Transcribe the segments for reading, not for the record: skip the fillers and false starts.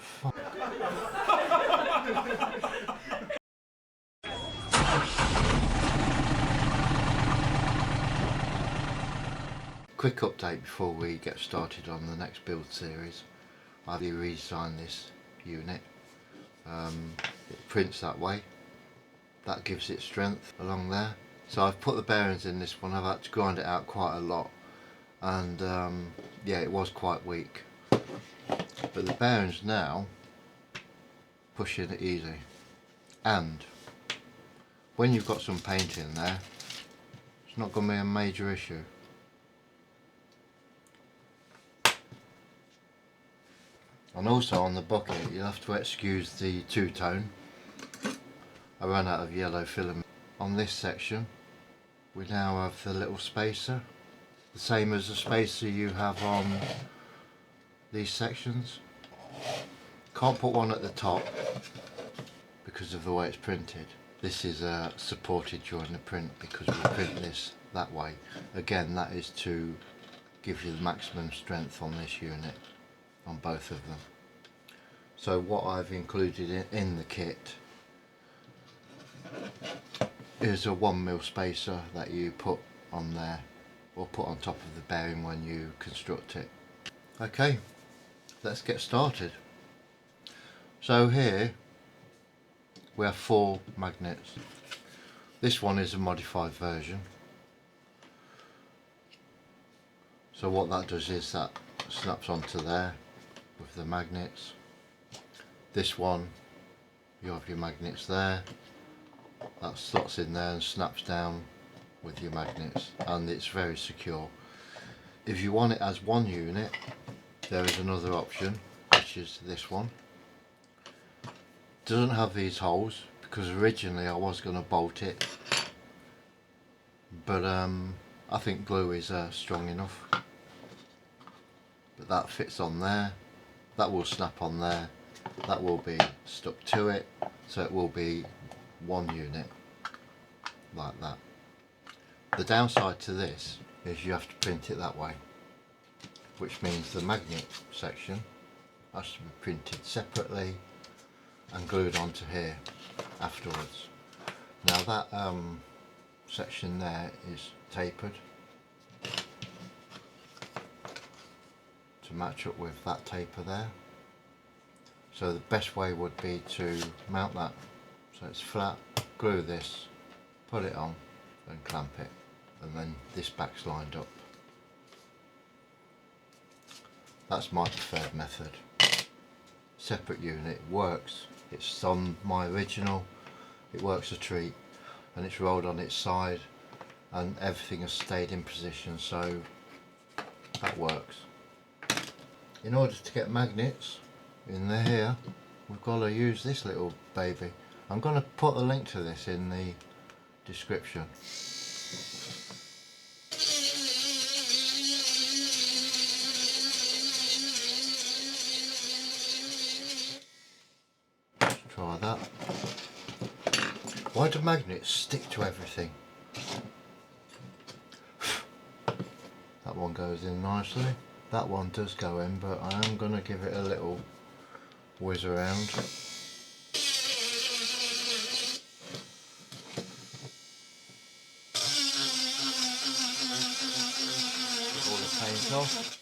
Fuck. Quick update before we get started on the next build series. I've redesigned this unit. It prints that way. That gives it strength along there. So I've put the bearings in this one. I've had to grind it out quite a lot, and yeah, it was quite weak. But the bearings now pushing it easy, and when you've got some paint in there, it's not going to be a major issue. And also on the bucket, you'll have to excuse the two-tone. I ran out of yellow filament. On this section, we now have the little spacer, the same as the spacer you have on these sections. Can't put one at the top because of the way it's printed. This is supported during the print because we print this that way. Again, that is to give you the maximum strength on this unit, on both of them. So what I've included in the kit is a 1mm spacer that you put on there, or put on top of the bearing when you construct it. Okay, let's get started. So here we have 4 magnets. This one is a modified version. So what that does is that snaps onto there with the magnets. This one, you have your magnets there. That slots in there and snaps down with your magnets, and it's very secure. If you want it as one unit, there is another option, which is this one. Doesn't have these holes because originally I was going to bolt it, but I think glue is strong enough. But that fits on there, that will snap on there, that will be stuck to it, so it will be one unit like that. The downside to this is you have to print it that way, which means the magnet section has to be printed separately and glued onto here afterwards. Now that section there is tapered to match up with that taper there. So the best way would be to mount that so it's flat, glue this, put it on and clamp it, and then this back's lined up. That's my preferred method. Separate unit works. It's on my original, it works a treat, and it's rolled on its side and everything has stayed in position, so that works. In order to get magnets in there here, we've got to use this little baby. I'm going to put a link to this in the description. Let's try that. Why do magnets stick to everything? That one goes in nicely. That one does go in, but I am going to give it a little whiz around. Get all the paint off.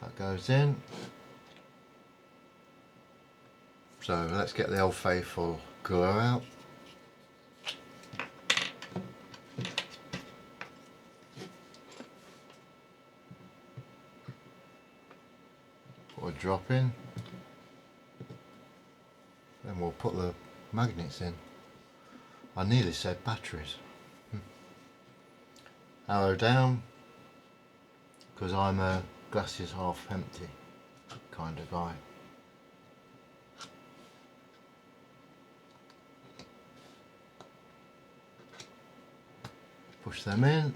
That goes in. So let's get the old faithful glue out. Put a drop in. Then we'll put the magnets in. I nearly said batteries. Arrow down, because I'm a glass is half empty kind of guy. Push them in.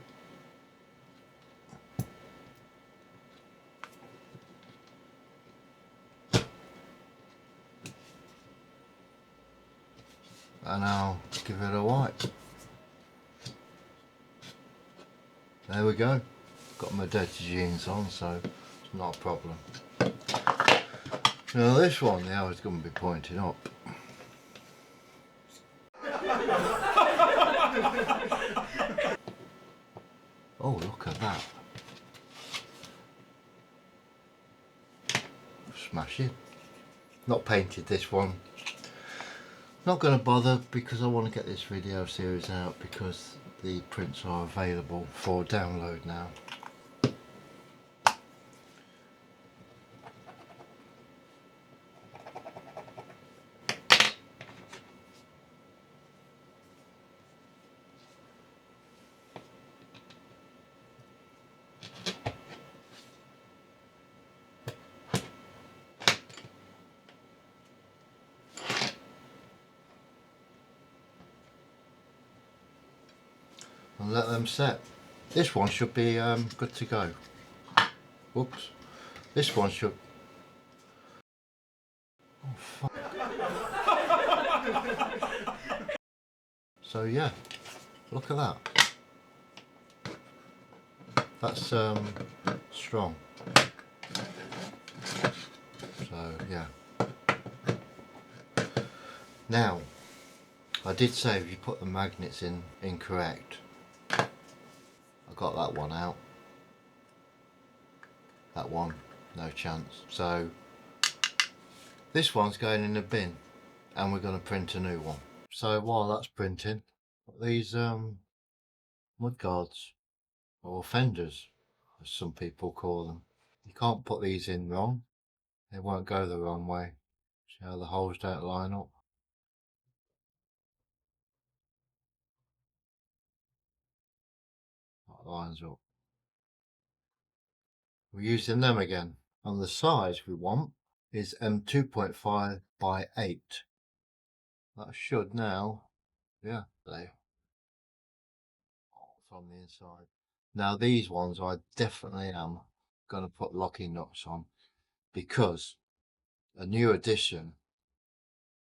And I'll give it a wipe. There we go. got my dirty jeans on, so it's not a problem. Now this one, the arrow's going to be pointing up. Oh, look at that. Smashing. Not painted this one. Not going to bother because I want to get this video series out because the prints are available for download now. And let them set. This one should be good to go. Whoops. This one should... Oh, fuck. So yeah, look at that. That's strong. So yeah. Now, I did say if you put the magnets in incorrect, I got that one out. That one, no chance. So this one's going in the bin and we're going to print a new one. So while that's printing, these mud guards, or fenders as some people call them. You can't put these in wrong, they won't go the wrong way. See how the holes don't line up? That lines up. We're using them again. And the size we want is 2.5 by 8. That should now, yeah, they from the inside. Now these ones I definitely am going to put locking nuts on because a new addition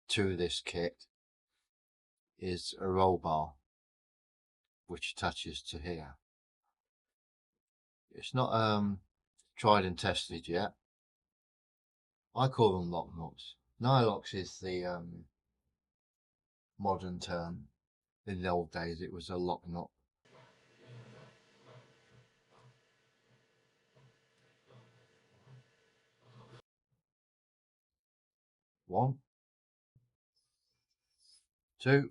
to this kit is a roll bar which attaches to here. It's not tried and tested yet. I call them lock nuts. Nylox is the modern term. In the old days it was a lock nut. One, two.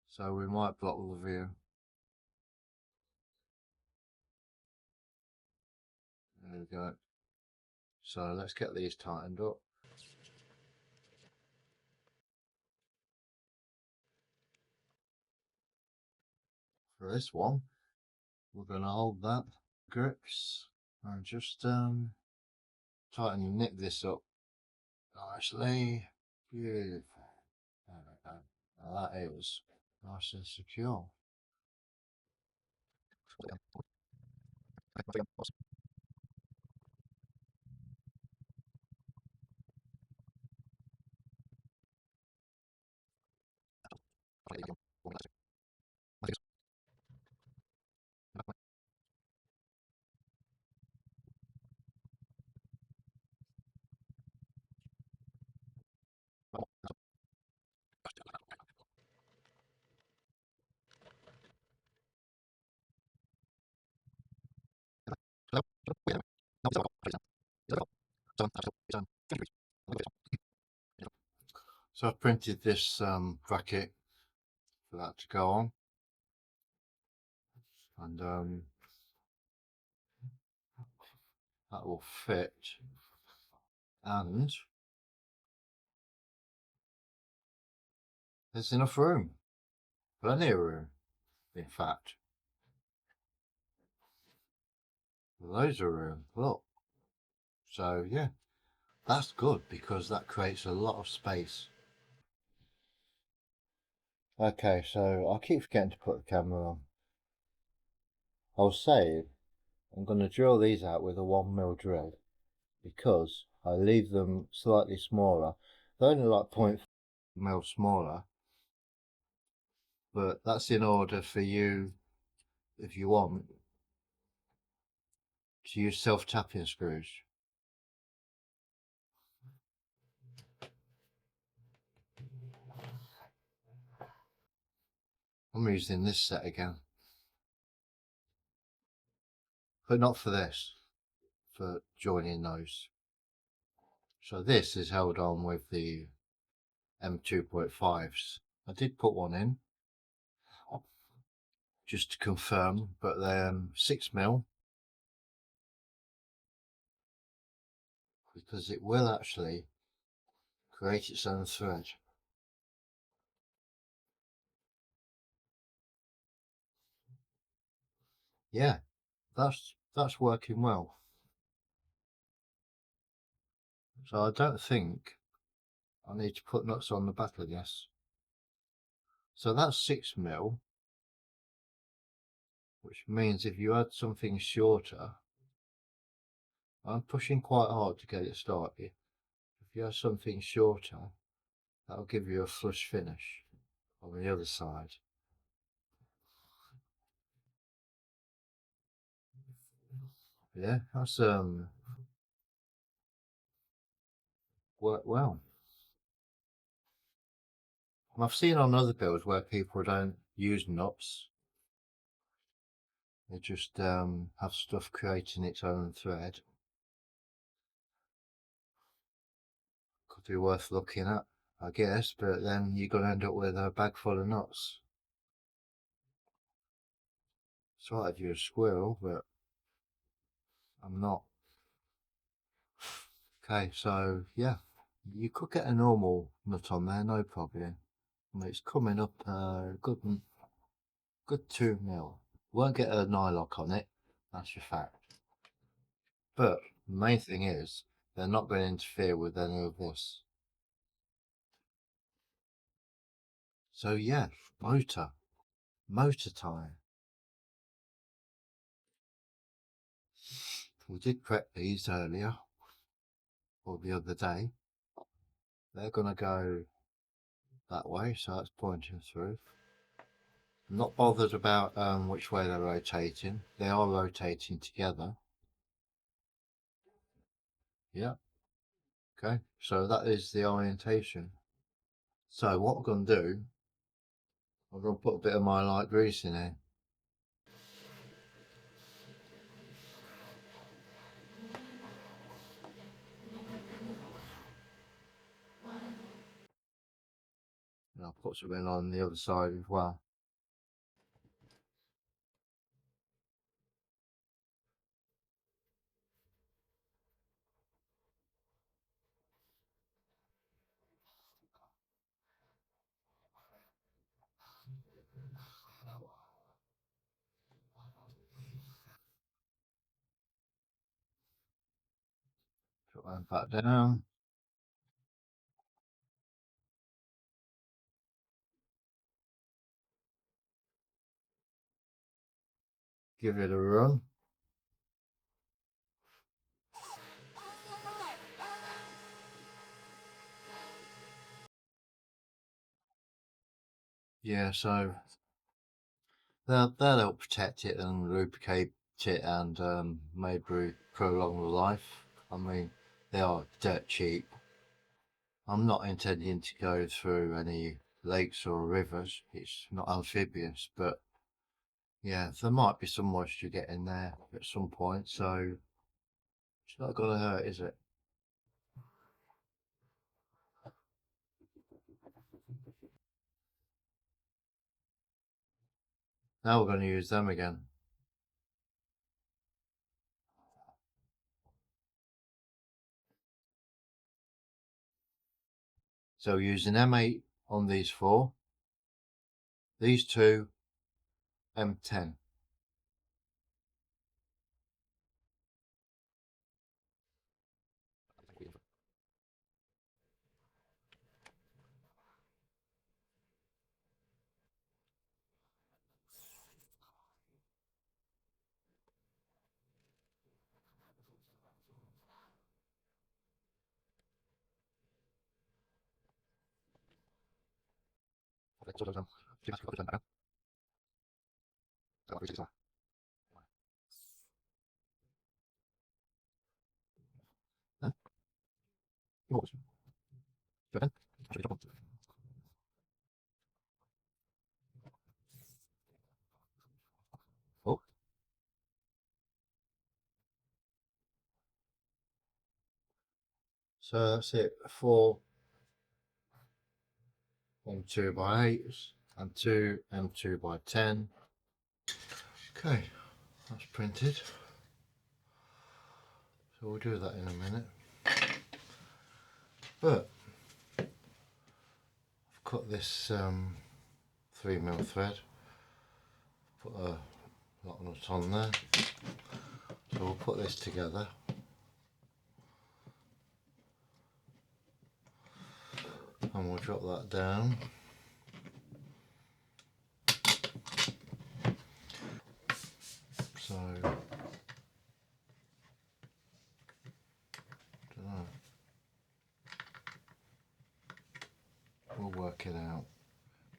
So we might block the view. There we go. So let's get these tightened up. For this one, we're going to hold that grips and just tighten and nip this up nicely. Beautiful. There we go. Now that is nice and secure. So I've printed this bracket for that to go on, and that will fit, and there's enough room, plenty of room, in fact, loads of room, look. So yeah, that's good because that creates a lot of space. Okay, so I keep forgetting to put the camera on. I'll say I'm going to drill these out with a 1mm drill because I leave them slightly smaller. They're only like 0.5mm smaller, but that's in order for you, if you want, to use self-tapping screws. I'm using this set again, but not for this, for joining those. So this is held on with the M2.5s. I did put one in just to confirm, but they're 6mm, because it will actually create its own thread. Yeah, that's working well. So I don't think I need to put nuts on the back of this. So that's 6mm, which means if you add something shorter, I'm pushing quite hard to get it started. If you have something shorter, that'll give you a flush finish on the other side. Yeah, that's worked well. And I've seen on other builds where people don't use nuts. They just have stuff creating its own thread. Could be worth looking at, I guess, but then you're going to end up with a bag full of nuts. It's right if you're a squirrel, but I'm not. Okay, so yeah, you could get a normal nut on there, no problem. And it's coming up good 2mm. Won't get a nylock on it, that's a fact. But the main thing is, they're not going to interfere with any of this. So yeah, motor time. We did prep these earlier, or the other day. They're going to go that way, so that's pointing through. I'm not bothered about which way they're rotating. They are rotating together. Yeah. Okay, so that is the orientation. So what I'm going to do, I'm going to put a bit of my light grease in here. And I'll put something on the other side as well. Put that back down. Give it a run. Yeah, so they'll help protect it and lubricate it and maybe prolong the life. I mean, they are dirt cheap. I'm not intending to go through any lakes or rivers. It's not amphibious, but yeah, there might be some moisture getting there at some point, so it's not going to hurt, is it? Now we're going to use them again. So using M8 on these four, these two M10. Oh, so that's it. 4 M2 by 8s and 2 M2 by 10. Okay, that's printed. So we'll do that in a minute. But I've cut this 3mm thread, put a lock nut on there. So we'll put this together. And we'll drop that down. So, dunno. We'll work it out.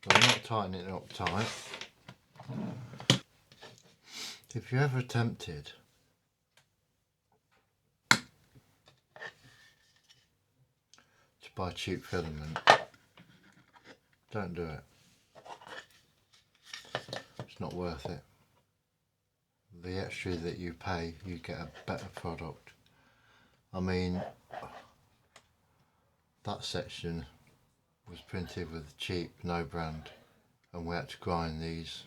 But I'm not tightening it up tight. If you're ever tempted to buy cheap filament, don't do it. It's not worth it. The extra that you pay, you get a better product. I mean, that section was printed with cheap, no brand, and we had to grind these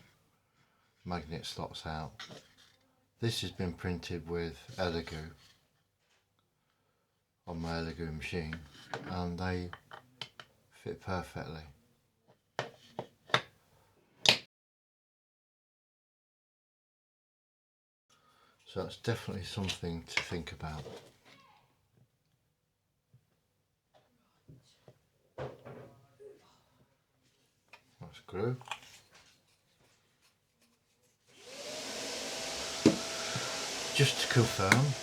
magnet slots out. This has been printed with Elegoo on my Elegoo machine, and they fit perfectly. So that's definitely something to think about. That's glue. Just to confirm,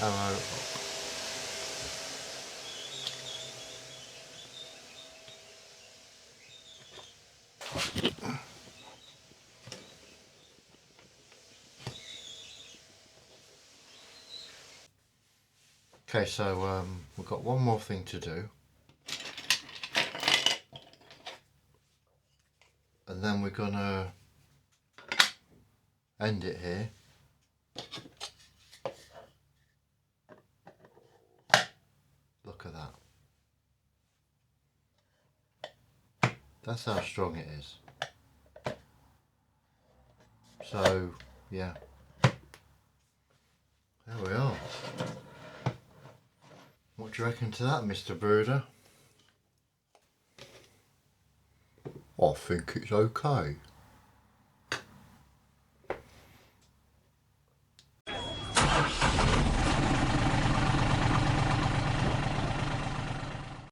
arrow. Okay, so we've got one more thing to do, and then we're gonna end it here. Look at that. That's how strong it is. So, yeah. There we are. What do you reckon to that, Mr. Brooder? I think it's okay.